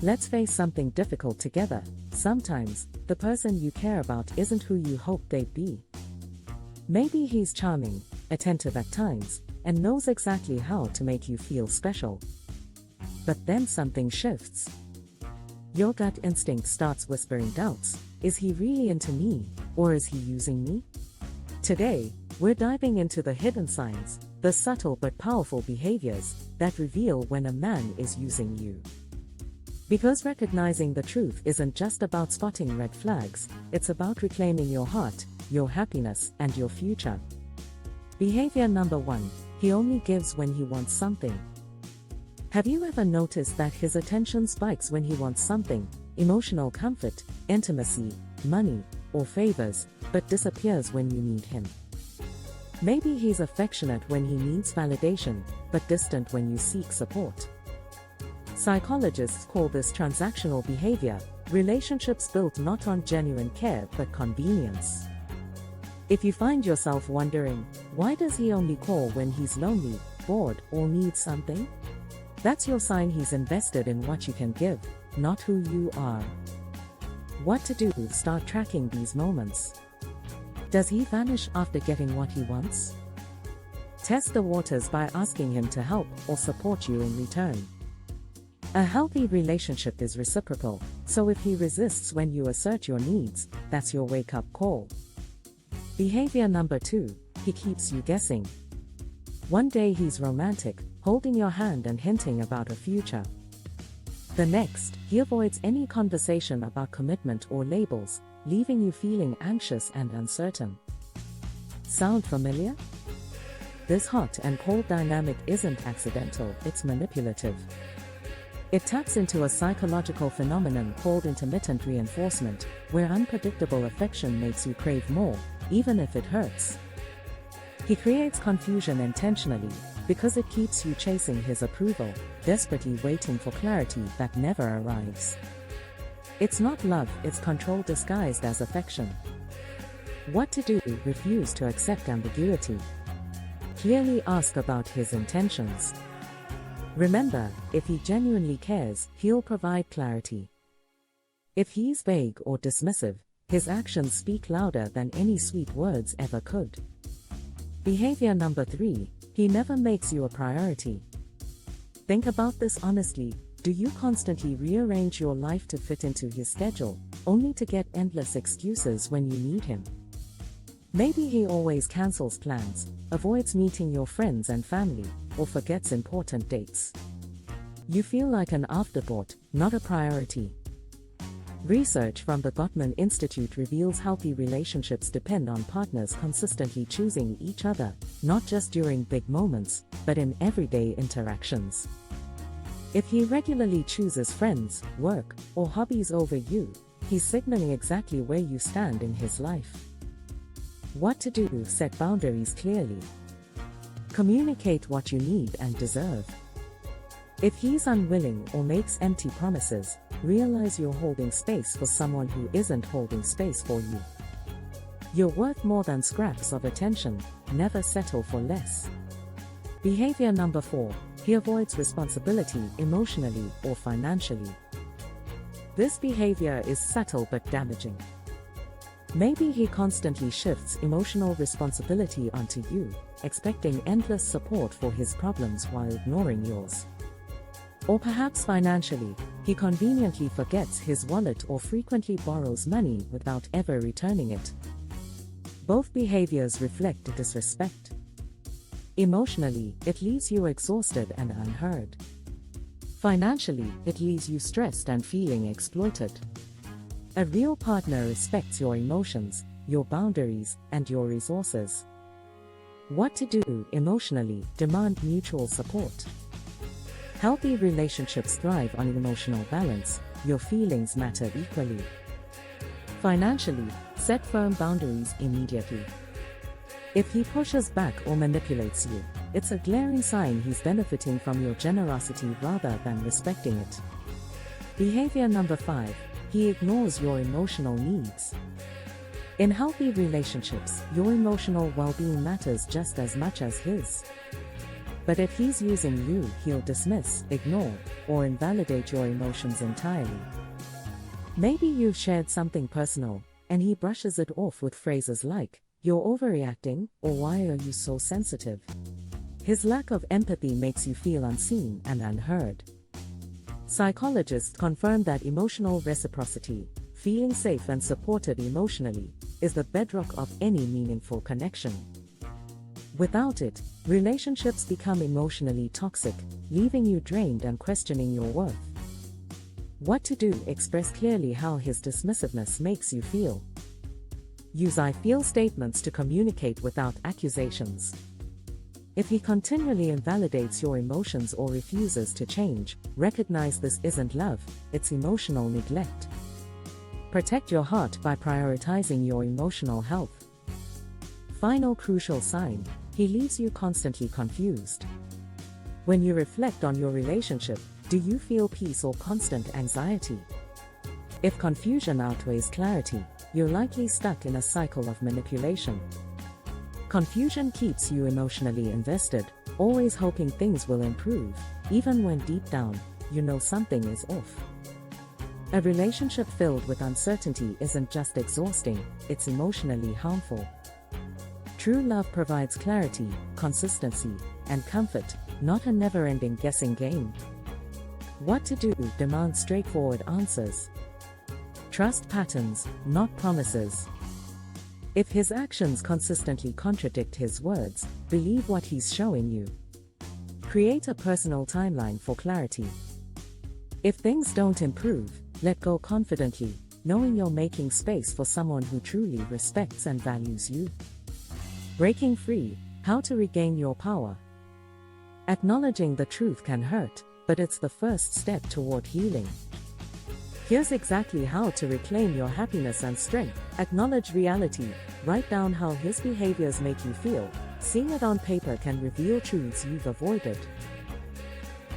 Let's face something difficult together. Sometimes, the person you care about isn't who you hoped they'd be. Maybe he's charming, attentive at times, and knows exactly how to make you feel special. But then something shifts. Your gut instinct starts whispering doubts. Is he really into me, or is he using me? Today, we're diving into the hidden signs, the subtle but powerful behaviors that reveal when a man is using you. Because recognizing the truth isn't just about spotting red flags, it's about reclaiming your heart, your happiness, and your future. Behavior number 1, he only gives when he wants something. Have you ever noticed that his attention spikes when he wants something, emotional comfort, intimacy, money, or favors, but disappears when you need him? Maybe he's affectionate when he needs validation, but distant when you seek support. Psychologists call this transactional behavior, relationships built not on genuine care but convenience. If you find yourself wondering, why does he only call when he's lonely, bored, or needs something? That's your sign he's invested in what you can give, not who you are. What to do? Start tracking these moments. Does he vanish after getting what he wants? Test the waters by asking him to help or support you in return. A healthy relationship is reciprocal, so if he resists when you assert your needs, that's your wake-up call. Behavior number 2, he keeps you guessing. One day he's romantic, holding your hand and hinting about a future. The next, he avoids any conversation about commitment or labels, leaving you feeling anxious and uncertain. Sound familiar? This hot and cold dynamic isn't accidental, it's manipulative. It taps into a psychological phenomenon called intermittent reinforcement, where unpredictable affection makes you crave more, even if it hurts. He creates confusion intentionally, because it keeps you chasing his approval, desperately waiting for clarity that never arrives. It's not love, it's control disguised as affection. What to do? Refuse to accept ambiguity. Clearly ask about his intentions. Remember, if he genuinely cares, he'll provide clarity. If he's vague or dismissive, his actions speak louder than any sweet words ever could. Behavior number 3, he never makes you a priority. Think about this honestly. Do you constantly rearrange your life to fit into his schedule, only to get endless excuses when you need him? Maybe he always cancels plans, avoids meeting your friends and family, or forgets important dates. You feel like an afterthought, not a priority. Research from the Gottman Institute reveals healthy relationships depend on partners consistently choosing each other, not just during big moments, but in everyday interactions. If he regularly chooses friends, work, or hobbies over you, he's signaling exactly where you stand in his life. What to do? Set boundaries clearly. Communicate what you need and deserve. If he's unwilling or makes empty promises, realize you're holding space for someone who isn't holding space for you. You're worth more than scraps of attention, never settle for less. Behavior number 4, he avoids responsibility emotionally or financially. This behavior is subtle but damaging. Maybe he constantly shifts emotional responsibility onto you, expecting endless support for his problems while ignoring yours. Or perhaps financially, he conveniently forgets his wallet or frequently borrows money without ever returning it. Both behaviors reflect disrespect. Emotionally, it leaves you exhausted and unheard. Financially, it leaves you stressed and feeling exploited. A real partner respects your emotions, your boundaries, and your resources. What to do? Emotionally, demand mutual support. Healthy relationships thrive on emotional balance, your feelings matter equally. Financially, set firm boundaries immediately. If he pushes back or manipulates you, it's a glaring sign he's benefiting from your generosity rather than respecting it. Behavior number 5, he ignores your emotional needs. In healthy relationships, your emotional well-being matters just as much as his. But if he's using you, he'll dismiss, ignore, or invalidate your emotions entirely. Maybe you've shared something personal, and he brushes it off with phrases like, "You're overreacting," or "Why are you so sensitive?" His lack of empathy makes you feel unseen and unheard. Psychologists confirm that emotional reciprocity, feeling safe and supported emotionally, is the bedrock of any meaningful connection. Without it, relationships become emotionally toxic, leaving you drained and questioning your worth. What to do? Express clearly how his dismissiveness makes you feel. Use "I feel" statements to communicate without accusations. If he continually invalidates your emotions or refuses to change, recognize this isn't love, it's emotional neglect. Protect your heart by prioritizing your emotional health. Final crucial sign: he leaves you constantly confused. When you reflect on your relationship, do you feel peace or constant anxiety? If confusion outweighs clarity, you're likely stuck in a cycle of manipulation. Confusion keeps you emotionally invested, always hoping things will improve, even when deep down, you know something is off. A relationship filled with uncertainty isn't just exhausting, it's emotionally harmful. True love provides clarity, consistency, and comfort, not a never-ending guessing game. What to do? Demand straightforward answers. Trust patterns, not promises. If his actions consistently contradict his words, believe what he's showing you. Create a personal timeline for clarity. If things don't improve, let go confidently, knowing you're making space for someone who truly respects and values you. Breaking free: how to regain your power. Acknowledging the truth can hurt, but it's the first step toward healing. Here's exactly how to reclaim your happiness and strength. Acknowledge reality. Write down how his behaviors make you feel. Seeing it on paper can reveal truths you've avoided.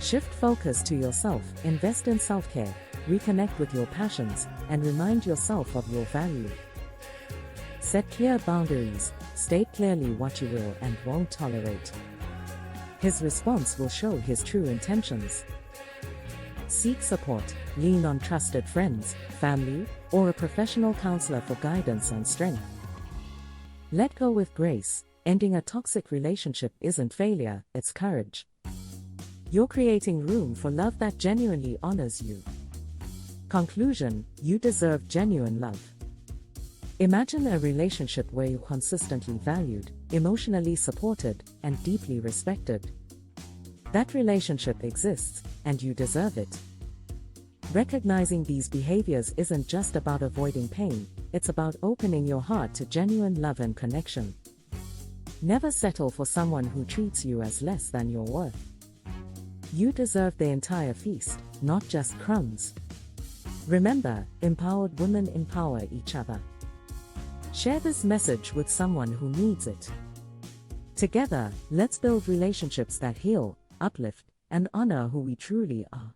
Shift focus to yourself. Invest in self-care. Reconnect with your passions, and remind yourself of your value. Set clear boundaries. State clearly what you will and won't tolerate. His response will show his true intentions. Seek support. Lean on trusted friends, family, or a professional counselor for guidance and strength. Let go with grace. Ending a toxic relationship isn't failure, it's courage. You're creating room for love that genuinely honors you. Conclusion: you deserve genuine love. Imagine a relationship where you're consistently valued, emotionally supported, and deeply respected. That relationship exists, and you deserve it. Recognizing these behaviors isn't just about avoiding pain, it's about opening your heart to genuine love and connection. Never settle for someone who treats you as less than your worth. You deserve the entire feast, not just crumbs. Remember, empowered women empower each other. Share this message with someone who needs it. Together, let's build relationships that heal, uplift, and honor who we truly are.